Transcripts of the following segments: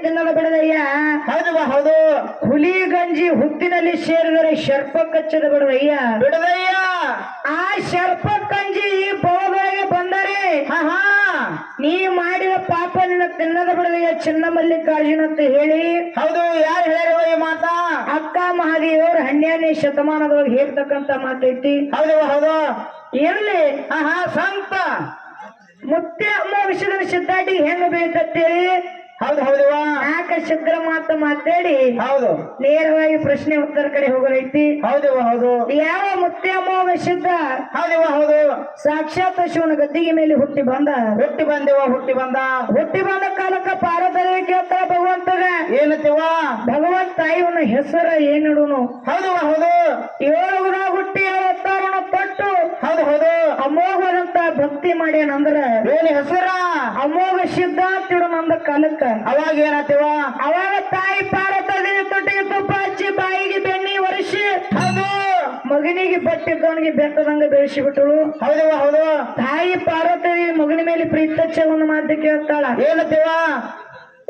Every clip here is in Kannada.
ತಿನ್ನಲು ಬಿಡದಯ್ಯ. ಹೌದವ್ವ ಹೌದು. ಹುಲಿ ಗಂಜಿ ಹುತ್ತಿನಲ್ಲಿ ಸೇರಿದರೆ ಶರ್ಪ ಕಚ್ಚದ ಬಿಡದಯ್ಯ. ಬಿಡದಯ್ಯ. ಆ ಶರ್ಪ ಕಂಜಿ ಬೋಧನೆಗೆ ಬಂದರೆ ನೀ ಮಾಡಿದ ಪಾಪ ನಿನ್ನ ತಿನ್ನದ ಬಿಡದಯ್ಯ ಚಿನ್ನ ಮಲ್ಲಿಕಾರ್ಜುನ ಅಂತ ಹೇಳಿ. ಹೌದು. ಯಾರು ಹೇಳಿರುವ ಈ ಮಾತಾ? ಅಕ್ಕ ಮಹಾದೇವರು 12ನೇ ಶತಮಾನದೊಳಗೆ ಹೇಳ್ತಕ್ಕಂತ ಮಾತೈತಿ. ಹೌದವ್ವ ಹೌದು. ಇರ್ಲಿ ಸಂತ ಮುತ್ತೆ ಅಮ್ಮ ವಿಷಯದ ಸಿದ್ಧಾಟಿ ಹೆಂಗ ಬೇಕಂತೇಳಿ ಹೌದು ಹೌದವ್ವ. ನಾಲ್ಕ ಶಬ್ದ ಮಾತಾಡಿ ಹೌದು ನೇರವಾಗಿ ಪ್ರಶ್ನೆ ಉತ್ತರ ಕಡೆ ಹೋಗಲೈತಿ. ಹೌದವ್ವ ಹೌದು. ಯಾವ ಮುತ್ತೆ ಅಮ್ಮ ಸಿದ್ಧ? ಹೌದವ್ವ ಹೌದು. ಸಾಕ್ಷಾತ್ ಶಿವನ ಗದ್ದಿಗೆ ಮೇಲೆ ಹುಟ್ಟಿ ಬಂದ. ಹುಟ್ಟಿ ಬಂದ ಕಾಲಕ್ಕ ಪಾರ್ವತಿ ಕೇಳ್ತಾಳ ಭಗವಂತಗ. ಏನತ್ತಿವ? ಭಗವಂತ ಇವನ ಹೆಸರ ಏನಿಡುನು? ಹೌದವ್ವ ಹೌದು. 7 ಗುಣ ಹುಟ್ಟಿ 7 ಅವತಾರನ ಪಟ್ಟು ಹೌದು ಹೌದು ಅಮೋಘದಂತ ಭಕ್ತಿ ಮಾಡ್ಯಾನಂದ್ರ ಏನ್ ಹೆಸರ? ಅಮೋಘ ಸಿದ್ಧ ಅಂತ ಇಡೋನಂದ ಕಾಲಕ್ಕ. ಅವಾಗ ಏನಾತಿವ? ಅವಾಗ ತಾಯಿ ಪಾರ್ವತಿ ತೊಟ್ಟಿಗೆ ತುಪ್ಪ ಹಚ್ಚಿ ಬಾಯಿಗೆ ಬೆಣ್ಣಿ ಒರೆಸಿ ಹೌದು ಮಗನಿಗೆ ಬಟ್ಟಿದ್ದವನಿಗೆ ಬೆಟ್ಟದಂಗ ಬೆಳೆಸಿ ಬಿಟ್ಟಳು. ಹೌದವ್ವ ಹೌದು. ತಾಯಿ ಪಾರ್ವತಿ ಮಗನ ಮೇಲೆ ಪ್ರೀತಚ್ಚ ಒಂದು ಮಾತು ಕೇಳ್ತಾಳ. ಏನತ್ತಿವ?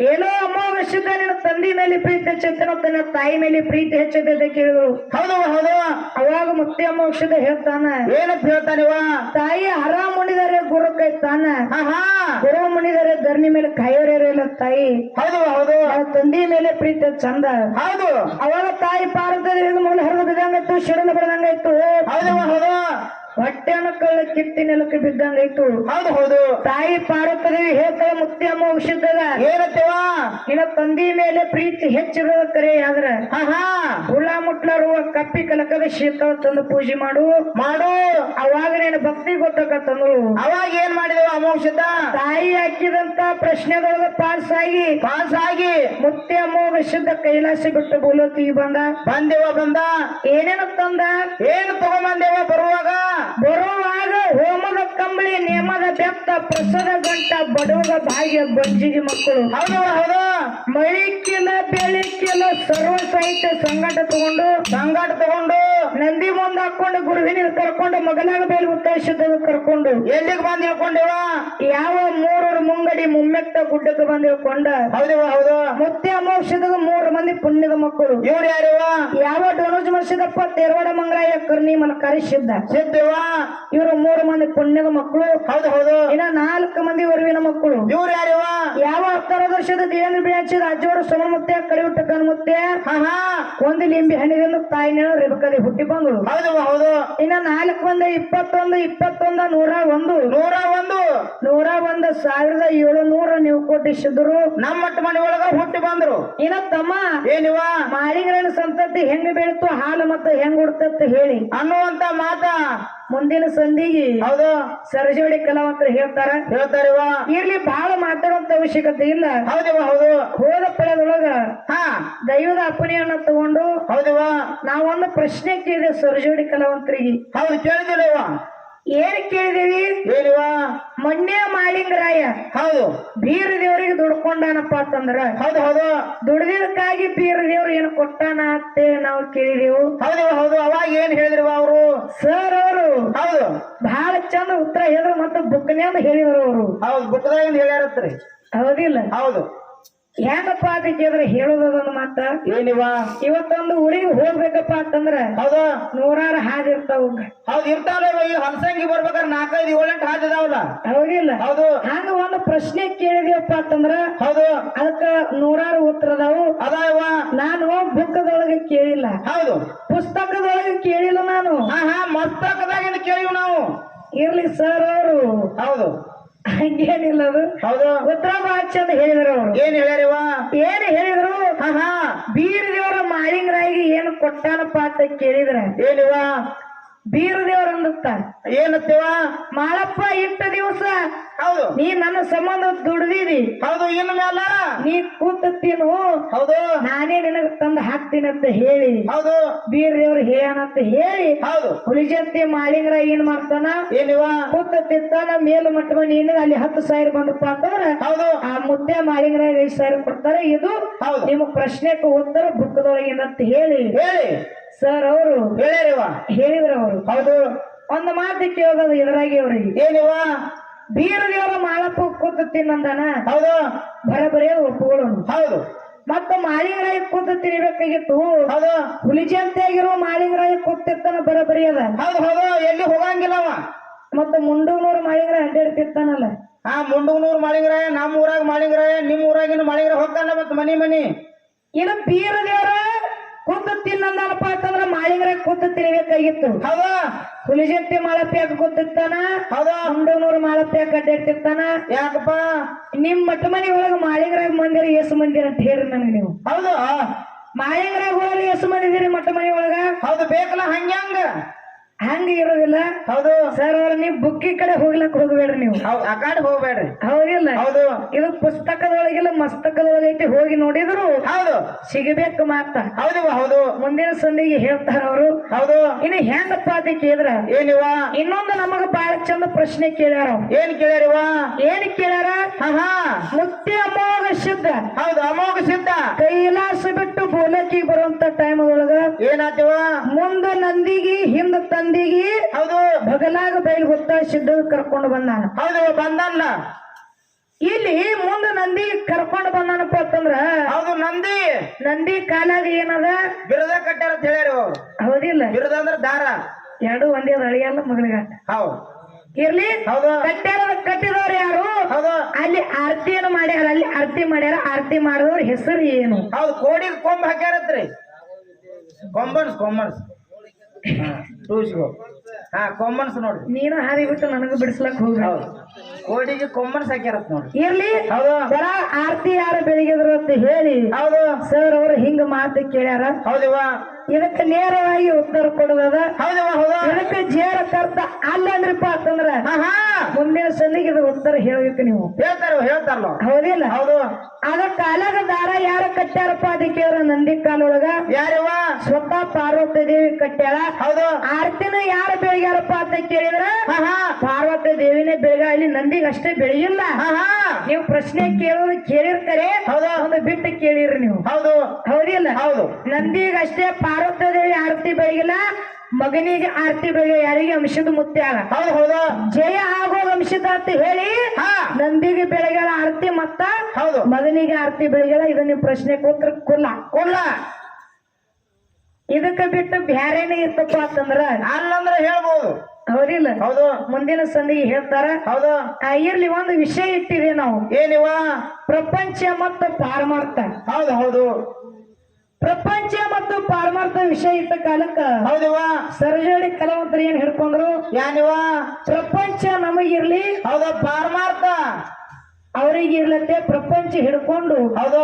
ಏನೋ ಅಮೋಘ ಸಿದ್ಧ ನಿನ್ನ ತಂದಿ ಮೇಲೆ ಪ್ರೀತಿ ಹೆಚ್ಚೈತನೋ ತನ್ನ ತಾಯಿ ಮೇಲೆ ಪ್ರೀತಿ ಹೆಚ್ಚೈತೆ ಕೇಳಿದ್ರು. ಹೌದವ್ವ ಹೌದು. ಅವಾಗ ಮುತ್ತೆ ಅಮೋಘ ಸಿದ್ಧ ಹೇಳ್ತಾನ. ಏನಂತ ಹೇಳ್ತಾನಿವ? ತಾಯಿ ಹರ ಮುಣಿದರೆ ಗುರು ಕೈತಾನ, ಗುರು ಮುಣಿದರೆ ಧರಣಿ ಮೇಲೆ ಕಾಯೋರಿಲ್ಲ ತಾಯಿ. ಹೌದವ್ವ ಹೌದು. ತಂದಿ ಮೇಲೆ ಪ್ರೀತಿ ಚಂದ. ಹೌದು. ಅವಾಗ ತಾಯಿ ಪಾರ್ವತಿ ಮೂಲ ಹರಿದು ಬಿದ್ದಂಗಾಯ್ತು, ಶಿಡಲು ಬಿಡದಂಗಾಯ್ತು. ಹೌದವ್ವ ಹೌದು. ಹೊಟ್ಟೆನ ಕಳ್ಳ ಕಿತ್ತಿ ನೆಲಕ್ಕೆ ಬಿದ್ದಂಗಾಯ್ತು. ಹೌದು ಹೌದು. ತಾಯಿ ಪಾರ್ವತಿ ಹೇಳ್ತಾಳ ಮುತ್ತೆ ಅಮ್ಮ ಔಷಧದ ಏನತ್ತಿವ? ನಿನ್ನ ತಂದಿ ಮೇಲೆ ಪ್ರೀತಿ ಹೆಚ್ಚಿರೋದ ಕರೆ ಆದ್ರ ಹುಳ ಮುಟ್ಲಾರುವ ಕಪ್ಪಿ ಕಲಕದ ಶೀತಳ ತಂದು ಪೂಜೆ ಮಾಡು. ಅವಾಗ ನೀನು ಭಕ್ತಿ ಗೊತ್ತಾಕತ್ತಂದ್ರು. ಅವಾಗ ಏನ್ ಮಾಡಿದೆವ ಅಮೋಘ? ತಾಯಿ ಹಾಕಿದಂತ ಪ್ರಶ್ನೆದೊಳಗ ಪಾಸ್ ಆಗಿ ಮುತ್ತೆ ಅಮೋಘ ಸಿದ್ಧ ಕೈಲಾಸ ಬಿಟ್ಟು ಬೋಲೋತಿಗೆ ಬಂದ. ಏನೇನು ತಂದ? ಏನು ತಗೊಂಬಂದೇವ? ಬರುವಾಗ ಹೋಮದ ಕಂಬಳಿ ನೇಮದ ಬೆತ್ತ ಪ್ರಸದ ಗಂಟ ಬಡವಗ ಭಾಗ್ಯ ಬಂಜಿಗೆ ಮಕ್ಕಳು. ಹೌದವ್ವ ಹೌದು. ಮಳಿಕ್ಕಿಲ್ಲ ಬೆಳಿಕ್ಕಿಲ್ಲ ಸರ್ವ ಸಾಹಿತ್ಯ ಸಂಗಾಟ ತಗೊಂಡು ನಂದಿ ಮುಂದೆ ಹಾಕೊಂಡು ಗುರುವಿನ ಕರ್ಕೊಂಡು ಮಗನಾಗ ಬೇಲಿ ಉತ್ತಾಯಿಸಿದ ಕರ್ಕೊಂಡು ಎಲ್ಲಿಗೆ ಬಂದ್ ಹೇಳ್ಕೊಂಡೇವ? ಯಾವ 3 ಮುಂಗಡಿ ಮುಮ್ಮೆತ್ತ ಗುಡ್ಡಕ್ಕೆ ಬಂದ್ ಹೇಳ್ಕೊಂಡ. ಹೌದವ್ವ ಹೌದು. ಮುತ್ತೆ ಅಮೋಕ್ಷದ 3 ಮಂದಿ ಪುಣ್ಯದ ಮಕ್ಕಳು. ಇವ್ರು ಯಾರಿವ? ಯಾವ ಡೋನೋಜ್ ಮರ್ಸಿದಪ್ಪ, ತೇರವಾಡ ಮಂಗರಾಯ, ಕರ್ಣಿ ಮಲಕಾರಿ ಸಿದ್ಧ. ಇವರು 3 ಮಂದಿ ಪುಣ್ಯದ ಮಕ್ಕಳು. ಹೌದು ಹೌದು. ಇನ್ನ 4 ಮಂದಿ ವರುವಿನ ಮಕ್ಕಳು. ಇವ್ರು ಯಾರಿವ? ಯಾವ 10 ವರ್ಷದ ದೇವೇಂದ್ರ ಬಿಳಾಚಿ ರಾಜೋಡ ಸೋಮಮುತ್ತೆ ಕಳಿಯುಟ್ಟ ಕಣ್ಮುತ್ತೆ ಒಂದು ಲಿಂಬಿ ಹಣ್ಣಿನಿಂದ ತಾಯಿನ ರೇಬಕದೆ ಹುಟ್ಟಿ ಬಂದರು. ಹೌದವ್ವ ಹೌದು. ಇನ್ನ 4 ಮಂದಿ 21 101 ನೀವು ಕೊಟ್ಟಿಸಿದ್ರು. ನಮ್ಮ ಮಟ್ಟ ಮನೆ ಒಳಗ ಹುಟ್ಟಿ ಬಂದ್ರು. ಇನ್ನ ತಮ್ಮ ಏನಿವ? ಮಾಳಿಂಗರನ ಸಂತತಿ ಹೆಂಗ ಬೆಳಿತು, ಹಾಲು ಮತ್ತೆ ಹೆಂಗ್ ಉಡ್ತತ್ತ ಹೇಳಿ ಅನ್ನುವಂತ ಮಾತ ಮುಂದಿನ ಸಂಧಿಗೆ ಹೌದು ಸರಜೋಡಿ ಕಲಾವಂತರು ಹೇಳ್ತಾರಿವ. ಇರ್ಲಿ ಬಹಳ ಮಾತಾಡುವಂತ ಅವಶ್ಯಕತೆ ಇಲ್ಲ. ಹೌದವ್ವ ಹೌದು. ಹೋದ ಪಡೆದೊಳಗ ದೈವದ ಅಪ್ಪಣೆಯನ್ನ ತಗೊಂಡು ಹೌದವ್ವ ನಾವೊಂದು ಪ್ರಶ್ನೆ ಕೇಳಿದೆ ಸರಜೋಡಿ ಕಲಾವಂತರಿಗೆ. ಹೌದು ಕೇಳಿದಿಲ್ಲವ? ಏನ್ ಕೇಳಿದೇವಿ? ಏನಿವ? ಮೊನ್ನೆ ಮಾಳಿಂಗರಾಯ ಹೌದು ಬೀರ ದೇವರಿಗೆ ದುಡ್ಕೊಂಡಾನಪ್ಪ ಅಂತಂದ್ರ ಹೌದು ಹೌದು ದುಡ್ದಿದಕ್ಕಾಗಿ ಬೀರ ದೇವ್ರು ಏನು ಕೊಟ್ಟಾನ ಅಂತೇಳಿ ನಾವು ಕೇಳಿದೆವು. ಹೌದವ್ವ ಹೌದು. ಅವಾಗ ಏನ್ ಹೇಳಿದ್ರವ ಅವರು? ಸರ್ ಅವರು ಹೌದು ಬಹಳ ಚಂದ ಉತ್ತರ ಹೇಳಿದ್ರು ಮತ್ತು ಬುಕ್ನ್ಯಾಗ ಹೇಳಿದ್ರು ಅವರು. ಹೌದು ಬುಕ್ದಾಗ ಹೇಳ್ಯಾರತ್ರಿ. ಹೌದಿಲ್ಲ? ಹೌದು. ಹೆಂಗಪ್ಪ ಅದಕ್ಕೆ ಹೇಳೋದೊಂದು ಮಾತ ಏನಿವ? ಇವತ್ತೊಂದು ಊರಿಗೆ ಹೋಗ್ಬೇಕಪ್ಪ ಅಂತಂದ್ರ ಹೌದು 100 ಹಾದಿ ಇರ್ತಾವ. ಹೌದು ಇರ್ತಾವಲ್ಲ. ಈ ಹಲಸಂಗಿ ಬರ್ಬೇಕಾದ್ರೆ 4, 5, 7, 8 ಹಾದಿ ಇದಾವಲ್ಲ. ಹೌದಿಲ್ಲ? ಹೌದು. ಹಂಗ ಒಂದು ಪ್ರಶ್ನೆ ಕೇಳಿದೀವಪ್ಪ ಅಂತಂದ್ರ ಹೌದು ಅದಕ್ಕ 100 ಉತ್ತರ ಅದಾವು. ಅದಾವ. ನಾನು ಬುಕ್ಕದೊಳಗೆ ಕೇಳಿಲ್ಲ, ಹೌದು ಪುಸ್ತಕದೊಳಗೆ ಕೇಳಿಲ್ಲ ನಾನು. ಮಸ್ತಕದಾಗಿಂದ ಕೇಳಿವ್ ನಾವು. ಇರ್ಲಿ ಸರ್ ಅವರು ಹೌದು ಹಂಗೇನಿಲ್ಲ. ಅದು ಹೌದು ಉತ್ತರ ಬಹಳ ಚಂದ ಹೇಳಿದ್ರು ಅವರು. ಏನ್ ಹೇಳ್ಯಾರಿವ? ಏನ್ ಹೇಳಿದ್ರು? ಬೀರ ದೇವರ ಮಾಳಿಂಗರಾಯಿಗೆ ಏನು ಕೊಟ್ಟಾನಪ್ಪ ಅಂತ ಕೇಳಿದ್ರ ಏನಿವ? ಬೀರ ದೇವ್ರ ಅಂದುತ್ತ ಏನತ್ತೇವ? ಮಾಳಪ್ಪ ಇಟ್ಟ ದಿವಸ ಹೌದು ನೀ ನನ್ನ ಸಂಬಂಧ ದುಡ್ದಿದಿ. ಹೌದು. ಇನ್ನು ಮೇಲ ನೀ ಕೂತೀನು. ಹೌದು ನಾನೇ ನಿನಗ ತಂದು ಹಾಕ್ತೀನಿ ಅಂತ ಹೇಳಿ ಹೌದು ಬೀರ ದೇವ್ರು ಹೇಳಂತ ಹೇಳಿ ಹೌದು ಹುಲಿಜಂತಿ ಮಾಳಿಂಗರ ಏನ್ ಮಾಡ್ತಾನ? ಏನಿವ? ಕೂತಾನ ಮೇಲು ಮಟ್ಟ ನೀನು ಅಲ್ಲಿ 10,000 ಬಂದಪ್ಪ ಅಂತಂದ್ರ ಹೌದು ಆ ಮುದ್ದೆ ಮಾಳಿಂಗರ 5,000 ಕೊಡ್ತಾರೆ. ಇದು ನಿಮ್ ಪ್ರಶ್ನೆಗೆ ಉತ್ತರ ಬುಕ್ಕದೊಳಗೇನಂತ ಹೇಳಿ ಸರ್ ಅವರು ಹೇಳಿದ್ರು ಅವರು. ಹೌದು. ಒಂದು ಮಾತು ಕೇಳೋದು ಎದುರಾಗಿ ಅವ್ರಿಗೆ. ಏನಿವ? ಬೀರ ದೇವರ ಮಾಳಪ್ಪ ಕೂತ ತಿನ್ನಂದನ. ಹೌದು ಬರಬರೇ ಒಪ್ಪುಗಳು. ಹೌದು ಮತ್ತ ಮಾಳಿಂಗರಾಯ ಕೂತು ತಿನ್ಬೇಕಾಗಿತ್ತು. ಹೌದು ಹುಲಿಜಂತೆಯಾಗಿರೋ ಮಾಳಿಂಗರಾಯ ಕೂತಿರ್ತಾನ ಬರಬರಿ ಅದ. ಹೌದು ಹೌದು ಎಲ್ಲಿ ಹೋಗಂಗಿಲ್ಲವ. ಮತ್ತ ಮುಂಡೂನೂರು ಮಾಳಿಂಗರಾಯ ಅಡ್ಡಾಡ್ತಿರ್ತಾನಲ್ಲ. ಮುಂಡುಗನೂರ್ ಮಾಳಿಂಗರಾಯ, ನಮ್ಮ ಊರಾಗ ಮಾಳಿಂಗರಾಯ, ನಿಮ್ ಊರಾಗಿನ ಮಾಳಿಂಗರಾಯ ಹೋಗ್ತಾನ ಮತ್ ಮನಿ. ಇದು ಬೀರ ದೇವರ ಕೂತು ತಿನ್ನಂದನಪ್ಪ ಅಂತಂದ್ರ ಮಾಳಿಂಗರಾಯ ಕೂತು ತಿನ್ಬೇಕಾಗಿತ್ತು. ಹೌದಾ ಹುಲಿಜಂತಿ ಮಾಳಪ್ಯಾಕ ಕೂತಿರ್ತಾನ. ಹೌದಾ ಮುಂಡೂನೂರು ಮಾಳಪ್ಯಾಕ ಅಡ್ಡಾಡ್ತಿರ್ತಾನ. ಯಾಕಪ್ಪ ನಿಮ್ ಮಠ ಮನಿ ಒಳಗ ಮಾಳಿಂಗರಾಯ ಮಂದಿರ ಎಸ್ ಮಂದಿರ ಅಂತ ಹೇಳ್ರಿ ನನಗೆ ನೀವು. ಹೌದು ಮಾಳಿಂಗರಾಯ ಒಳಗ ಎಸ್ ಮಂದಿದಿರಿ ಮಠ ಮನಿ ಒಳಗ? ಹೌದು ಬೇಕಲ್ಲ ಹಂಗ್ಯಾಂಗ ಹಂಗ ಇರೋದಿಲ್ಲ. ಹೌದು ಸರ್ ಅವ್ರ ನೀವ್ ಬುಕ್ಕಿ ಕಡೆ ಹೋಗ್ಲಕ್ ಹೋಗ್ಬೇಡ್ರಿ ನೀವು. ಆ ಕಡೆ ಹೋಗ್ಬೇಡ್ರಿ. ಹೌದಿಲ್ಲ? ಹೌದು ಇದು ಪುಸ್ತಕದೊಳಗಿಲ್ಲ ಮಸ್ತಕದೊಳಗೈತಿ. ಹೋಗಿ ನೋಡಿದ್ರು ಹೌದು ಸಿಗಬೇಕು ಮಾತ. ಹೌದು ಹೌದು ಮುಂದಿನ ಸಂದಿಗೆ ಹೇಳ್ತಾರ ಅವರು. ಹೌದು ಇನ್ನು ಹೆಂಗಪ್ಪ ಅಂತ ಕೇಳಿದ್ರ ಏನಿವ ಇನ್ನೊಂದು ನಮಗ ಬಹಳ ಚಂದ ಪ್ರಶ್ನೆ ಕೇಳ್ಯಾರ. ಏನ್ ಕೇಳ್ಯಾರಿವ? ಏನ್ ಕೇಳ್ಯಾರ? ಮುಕ್ತಿ ಅಮೋಘ ಸಿದ್ಧ. ಹೌದು ಅಮೋಘ ಸಿದ್ಧ ಕೈಲಾಸ ಬಿಟ್ಟು ಬೋಲಕಿ ಬರುವಂತ ಟೈಮ್ ಒಳಗ ಏನಾತಿವ? ಮುಂದ ನಂದಿಗಿ ಹಿಂದ ತಂದಿಗಿ ಹೌದು ಬಗಲಾಗ ಬೈಲ್ ಗೊತ್ತ ಸಿದ್ಧ ಕರ್ಕೊಂಡು ಬಂದಾನ. ಹೌದು ಬಂದಲ್ಲ ಇಲ್ಲಿ ಮುಂದ ನಂದಿ ಕರ್ಕೊಂಡು ಬಂದಾನಪ್ಪ ಅಂತಂದ್ರ ಹೌದು ನಂದಿ ಕಾಲಾಗ ಏನದ? ಬಿರುದ ಕಟ್ಟಾರ ಅಂತ ಹೇಳ್ಯಾರ. ಹೌದಿಲ್ಲ? ಬಿರುದ ಅಂದ್ರ ದಾರ. ಎರಡು ಒಂದೇ ಅಳಿಯಲ್ಲ ಮಗಳಿಗಾಟ. ಹೌದು ಇರ್ಲಿ. ಹೌದು ಕಟ್ಟಿದವ್ರು ಯಾರು? ಹೌದು ಅಲ್ಲಿ ಆರತಿಯನ್ನು ಮಾಡ್ಯಾರ. ಅಲ್ಲಿ ಆರತಿ ಮಾಡ್ಯಾರ. ಆರತಿ ಮಾಡಿದವ್ರ ಹೆಸರು ಏನು? ಹೌದು ಕೋಡಿಗೆ ಕೊಂಬ ಹಾಕ್ಯಾರತ್ರಿ. ಕೊಂಬನ್ಸ್ ಕೊಂಬನ್ಸ್ ನೋಡ್ರಿ. ನೀನು ಹಾದಿ ಬಿಟ್ಟು ನನಗೂ ಬಿಡಿಸ್ಲಕ್ ಹೋಗ. ಕೋಡಿಗೆ ಕೊಂಬನ್ಸ್ ಹಾಕ್ಯಾರತ್ ನೋಡ್ರಿ. ಇರ್ಲಿ. ಹೌದು ಜರ ಆರತಿ ಯಾರು ಬೆಳಗಿದ್ರು ಅಂತ ಹೇಳಿ ಹೌದು ಸರ್ ಅವರು ಹಿಂಗ ಮಾತು ಕೇಳ್ಯಾರ. ಹೌದಿವ ಇದಕ್ಕೆ ನೇರವಾಗಿ ಉತ್ತರ ಕೊಡೋದ. ಹೌದಿವ ಹೌದು ಇದಕ್ಕೆ ಜೇರ ಕರ್ತ ಅಲ್ಲ ಅಂದ್ರಪ್ಪ ಅಂತಂದ್ರ ಮುಂದಿನ ಸಂದಿಗೆ ಇದ್ರ ಉತ್ತರ ಹೇಳ್ಬೇಕು ನೀವು. ಹೇಳ್ತಾರಲ್ಲ. ಹೌದಿಲ್ಲ? ಹೌದು ಅದ ಕಾಲಾಗ ದಾರ ಯಾರ ಕಟ್ಟ್ಯಾರಪ್ಪ ಅದಕ್ಕೆ ಅವ್ರ ನಂದಿ ಕಾಲೊಳಗ ಯಾರಿವ? ಸ್ವತಃ ಪಾರ್ವತಿ ದೇವಿ ಕಟ್ಟ್ಯಾಳ. ಹೌದು ಆರತಿನ ಯಾರು ಬೆಳಗ್ಯಾರಪ್ಪ ಅಂತ ಕೇಳಿದ್ರ ಪಾರ್ವತಿ ದೇವಿನೇ ಬೆಳಗ. ಇಲ್ಲಿ ನಂದಿಗೆ ಅಷ್ಟೇ ಬೆಳೆಯಿಲ್ಲ. ನೀವು ಪ್ರಶ್ನೆ ಕೇಳಿರ್ತಾರೆ. ಒಂದು ಬಿಟ್ಟು ಕೇಳಿರಿ ನೀವು. ಹೌದು ಹೌದಿಲ್ಲ? ಹೌದು ನಂದಿಗೆ ಅಷ್ಟೇ ಪಾರ್ವತಿ ದೇವಿ ಆರತಿ ಬೆಳಗಿಲ್ಲ. ಮಗನಿಗೆ ಆರತಿ ಬೆಳಗ್ಗೆ ಯಾರಿಗೆ? ಅಂಶದ ಮುತ್ಯಾಗ. ಹೌದು ಹೌದು ಜಯ ಆಗೋ ಅಂಶದ ಅಂತ ಹೇಳಿ ನಂದಿಗೆ ಬೆಳಗ್ಯಾಳ ಆರತಿ ಮತ್ತ ಹೌದು ಮಗನಿಗೆ ಆರತಿ ಬೆಳಗ್ಯಾಳ. ಇದನ್ನ ನೀವು ಪ್ರಶ್ನೆ ಕೂತ್ರ ಕುಲ್ಲ. ಇದಕ್ಕ ಬಿಟ್ಟು ಬ್ಯಾರೇನೆ ಇರ್ತಪ್ಪ ಅಂತಂದ್ರ ಅಲ್ಲಂದ್ರೆ ಹೇಳ್ಬೋದು. ಹೌದಿಲ್ಲ? ಹೌದು ಮುಂದಿನ ಸಂದಿಗೆ ಹೇಳ್ತಾರ. ಹೌದು ಇರ್ಲಿ. ಒಂದು ವಿಷಯ ಇಟ್ಟಿದೆ ನಾವು. ಏನಿವ? ಪ್ರಪಂಚ ಮತ್ತು ಪಾರಮಾರ್ಥ. ಹೌದು ಹೌದು ಪ್ರಪಂಚ ಮತ್ತು ಪಾರಮಾರ್ಥ ವಿಷಯ ಇಟ್ಟ ಕಾಲಕ್ಕ ಹೌದಿವ ಸರ್ಜೋಡಿ ಕಲಾವಂತರು ಏನ್ ಹಿಡ್ಕೊಂಡ್ರು? ಯಾನಿವ? ಪ್ರಪಂಚ ನಮಗಿರ್ಲಿ. ಹೌದು ಪಾರಮಾರ್ಥ ಅವರಿಗಿರ್ಲತ್ತೆ. ಪ್ರಪಂಚ ಹಿಡ್ಕೊಂಡು ಹೌದು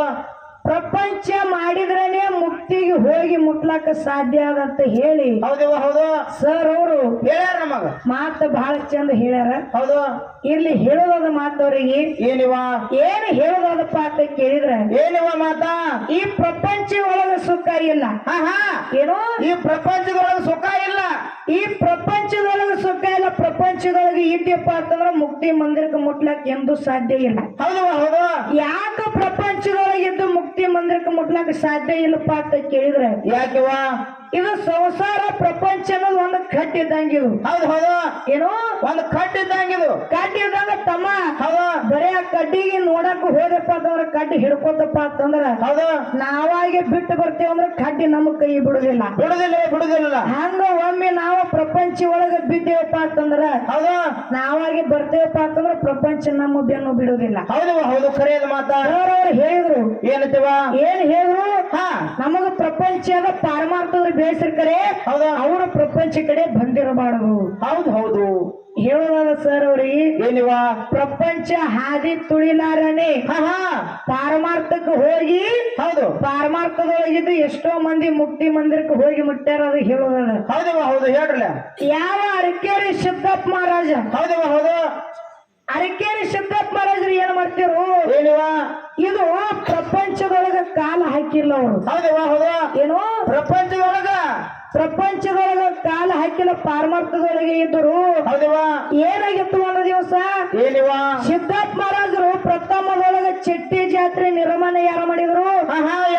ಪ್ರಪಂಚ ಮಾಡಿದ್ರೇನೆ ಮುಕ್ತಿಗೆ ಹೋಗಿ ಮುಟ್ಲಾಕ ಸಾಧ್ಯ ಆದಂತ ಹೇಳಿ ಹೌದಿವ ಹೌದು ಸರ್ ಅವರು ಹೇಳ್ಯಾರ ನಮಗ. ಮಾತು ಬಹಳ ಚಂದ ಹೇಳ್ಯಾರ. ಹೌದು ಇರ್ಲಿ. ಹೇಳೋದ ಮಾತವ್ರಿಗೆ ಏನಿವ? ಏನು ಹೇಳೋದಪ್ಪ ಅಂತ ಕೇಳಿದ್ರ ಏನಿವ ಮಾತ? ಈ ಪ್ರಪಂಚ ಒಳಗ ಸುಖ ಇಲ್ಲ. ಏನೋ ಈ ಪ್ರಪಂಚದೊಳಗ ಸುಖ ಇಲ್ಲ. ಈ ಪ್ರಪಂಚದೊಳಗ ಸುಖ ಇಲ್ಲ. ಪ್ರಪಂಚದೊಳಗೆ ಇದ್ಯಪ್ಪ ಅಂತಂದ್ರ ಮುಕ್ತಿ ಮಂದಿರಕ್ಕೆ ಮುಟ್ಲಾಕ್ ಎಂದು ಸಾಧ್ಯ ಇಲ್ಲ. ಹೌದು ಹೌದು ಯಾಕ ಪ್ರಪಂಚದೊಳಗಿದ್ದು ಮುಕ್ತಿ ಮಂದಿರಕ್ಕೆ ಮುಟ್ಲಾಕ ಸಾಧ್ಯ ಇಲ್ಲಪ್ಪ ಅಂತ ಕೇಳಿದ್ರೆ ಯಾಕಿವ? ಇದು ಸಂಸಾರ ಪ್ರಪಂಚ ಅನ್ನೋದು ಒಂದು ಕಟ್ ಇದ್ದಂಗಿದು. ಹೌದು ಹೌದು ಏನೋ ಒಂದು ಕಟ್ ಇದ್ದಂಗಿದು. ಕಡ್ಡಿ ಇದ್ದಂಗ ತಮ್ಮ. ಹೌದು ಬರೀ ಆ ಕಡ್ಡಿಗೆ ನೋಡಕ್ ಹೋದಪ್ಪ ಅಂತಂದ್ರ ಕಡ್ಡಿ ಹಿಡ್ಕೋತಪ್ಪ ಅಂತಂದ್ರ ಹೌದು ನಾವಾಗೆ ಬಿಟ್ಟು ಬರ್ತೇವ ಅಂದ್ರ ಕಡ್ಡಿ ನಮಗ್ ಕೈ ಬಿಡುದಿಲ್ಲ. ಬಿಡುದಿಲ್ಲ. ಹಂಗ ಒಮ್ಮೆ ನಾವು ಪ್ರಪಂಚ ಒಳಗ ಬಿದ್ದೇವಪ್ಪ ಅಂತಂದ್ರ ಹೌದು ನಾವಾಗೆ ಬರ್ತೇವಪ್ಪ ಅಂತಂದ್ರ ಪ್ರಪಂಚ ನಮ್ಮ ಬೆನ್ನು ಬಿಡುದಿಲ್ಲ. ಹೌದು ಹೌದು ಖರೇದ ಮಾತಾ. ಅವ್ರು ಹೇಳಿದ್ರು. ಏನಂತೀವ? ಏನ್ ಹೇಳಿದ್ರು? ನಮಗ ಪ್ರಪಂಚದ ಪಾರಮಾರ್ಥದ ಬೇಸರ ಕರೆ ಅವರು ಪ್ರಪಂಚ ಕಡೆ ಬಂದಿರಬಾರದು. ಹೌದು ಹೌದು ಹೇಳೋದ ಸರ್ ಅವ್ರಿಗೆ. ಏನಿವ? ಪ್ರಪಂಚ ಹಾದಿ ತುಳಿಲಾರನೆ ಪಾರಮಾರ್ಥಕ್ಕೆ ಹೋಗಿ ಹೌದು ಪಾರಮಾರ್ಥದೊಳಗಿದ್ದು ಎಷ್ಟೋ ಮಂದಿ ಮುಕ್ತಿ ಮಂದಿರಕ್ಕೆ ಹೋಗಿ ಮುಟ್ಟ್ಯಾರ. ಅದು ಹೇಳೋದ. ಹೌದಿವ ಹೌದು ಹೇಳ್ರಲ್ಲ. ಯಾವ ಅರಕೇರಿ ಸಿದ್ದಪ್ಪ ಮಹಾರಾಜ. ಹೌದಿವ ಹೌದು ಅರಕೇರಿ ಸಿದ್ದಪ್ಪ ಮಹಾರಾಜರು ಏನ್ ಮಾಡ್ತಿರು? ಏನಿವ? ಇದು ಪ್ರಪಂಚದೊಳಗ ಕಾಲ ಹಾಕಿಲ್ಲ ಅವರು. ಹೌದಿವ ಹೌದು ಏನೋ ಪ್ರಪಂಚದೊಳಗ ಕಾಲ ಹಾಕಿಲ್ಲ. ಪಾರಮಾರ್ಥದೊಳಗೆ ಇದ್ದರು. ಹೌದಿವ ಏನಾಗಿತ್ತು ಒಂದು ದಿವಸ? ಏನಿವ? ಸಿದ್ದಪ್ಪ ಮಹಾರಾಜರು ಪ್ರಥಮದೊಳಗ ಚೆಟ್ಟಿ ಜಾತ್ರೆ ನಿರ್ಮಾಣ ಯಾರು ಮಾಡಿದ್ರು?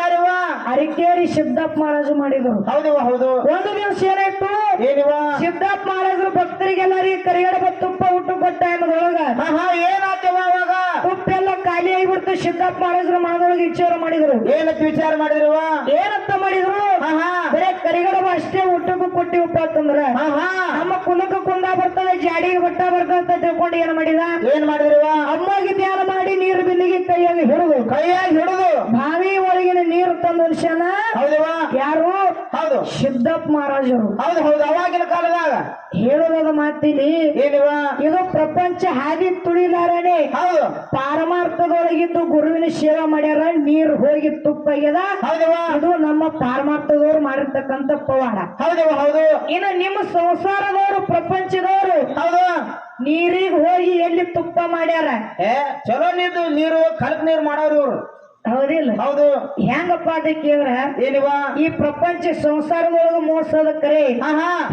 ಯಾರಿವ? ಅರಕೇರಿ ಸಿದ್ದಪ್ಪ ಮಹಾರಾಜರು ಮಾಡಿದ್ರು. ಹೌದಿವ ಹೌದು ಒಂದು ದಿವಸ ಏನಾಯ್ತು? ಏನಿವ? ಸಿದ್ದಪ್ಪ ಮಹಾರಾಜರು ಭಕ್ತರಿಗೆಲ್ಲರಿಗೆ ಕರಿಗಡಬ ತುಪ್ಪ ಊಟ ಕೊಟ್ಟ ಟೈಮದೊಳಗ ಏನಾಗ್ತೇವ ಅವಾಗ? ತುಪ್ಪೆಲ್ಲ ಖಾಲಿ ಆಗಿಬಿಡ್ತು. ಸಿದ್ದಪ್ಪ ಮಹಾರಾಜರು ಮನದೊಳಗೆ ವಿಚಾರ ಮಾಡಿದ್ರು. ಏನಂತ ವಿಚಾರ ಮಾಡಿದ್ರವ? ಏನಂತ ಮಾಡಿದ್ರು? ಬರೇ ಕರಿಗಡಬ ಅಷ್ಟೇ ಊಟಕ್ಕೂ ಕೊಟ್ಟಿವಪ್ಪ ಅಂತಂದ್ರ ನಮ್ಮ ಕುಲಕ್ಕೆ ಕುಂದ ಬರ್ತದೆ, ಜಾಡಿಗೆ ಬಟ್ಟ ಬರ್ತದೆ ಅಂತ ತಿಳ್ಕೊಂಡು ಏನ್ ಮಾಡಿದ? ಏನ್ ಮಾಡಿದ್ರವ? ಅಮ್ಮಗೆ ಧ್ಯಾನ ಮಾಡಿ ನೀರು ಬಿಂದಿಗೆ ಕೈಯಾಗಿ ಹಿಡಿದು ಬಾವಿ ಒಳಗಿನ ನೀರು ತಂದು ಮನುಷ್ಯನ ಹೌದವ? ಯಾರು? ಹೌದು, ಸಿದ್ದಪ್ಪ ಮಹಾರಾಜರು. ಹೌದು ಹೌದು. ಅವಾಗಿನ ಕಾಲದಾಗ ಹೇಳುವುದ ಮಾತಿಲಿ ಏನಿವ? ಇದು ಪ್ರಪಂಚ ಹಾದಿ ತುಳಿಲಾರನೆ ಹೌದು, ಪಾರಮಾರ್ಥದೊಳಗಿದ್ದು ಗುರುವಿನ ಸೇವೆ ಮಾಡ್ಯಾರ, ನೀರು ಹೋಗಿ ತುಪ್ಪಾಗ್ಯದ. ಹೌದವ? ಇದು ನಮ್ಮ ಪಾರಮಾರ್ಥದವ್ರು ಮಾಡಿರ್ತಕ್ಕಂಥ ಪವಾಡ. ಹೌದವ? ಹೌದು. ಇನ್ನು ನಿಮ್ಮ ಸಂಸಾರದವರು, ಪ್ರಪಂಚದವರು ಹೌದು, ನೀರಿಗೆ ಹೋಗಿ ಎಲ್ಲಿ ತುಪ್ಪ ಮಾಡ್ಯಾರ? ಚಲೋ ನೀರು ಕಲಕ್ ನೀರು ಮಾಡೋರು ಇವ್ರು. ಹೌದಿಲ್ಲ? ಹೌದು. ಹೆಂಗಪ್ಪ ಅದಕ್ಕೆ ಏನಿವ? ಈ ಪ್ರಪಂಚ ಸಂಸಾರದೊಳಗ ಮೋಸದ ಕರೆ,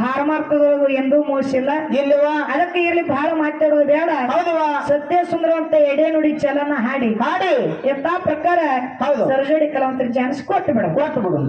ಪಾರಮಾರ್ಥದೊಳಗು ಎಂದೂ ಮೋಸಿಲ್ಲ. ಇಲ್ಲಿವ? ಅದಕ್ಕೆ ಇಲ್ಲಿ ಬಹಳ ಮಾತಾಡೋದು ಬೇಡ. ಹೌದವ? ಸತ್ಯ ಸುಂದರ ಅಂತ ಎಡೆ ನುಡಿ ಚಲನ ಹಾಡಿ ಹಾಡಿ ಯಥಾ ಪ್ರಕಾರ ಹೌದು ಸರ್ಜಡಿ ಕಲಾವಂತರಿಗೆ ಚಾನ್ಸ್ ಕೊಟ್ಟು ಬಿಡ. ಕೊಟ್ಟು ಬಿಡು.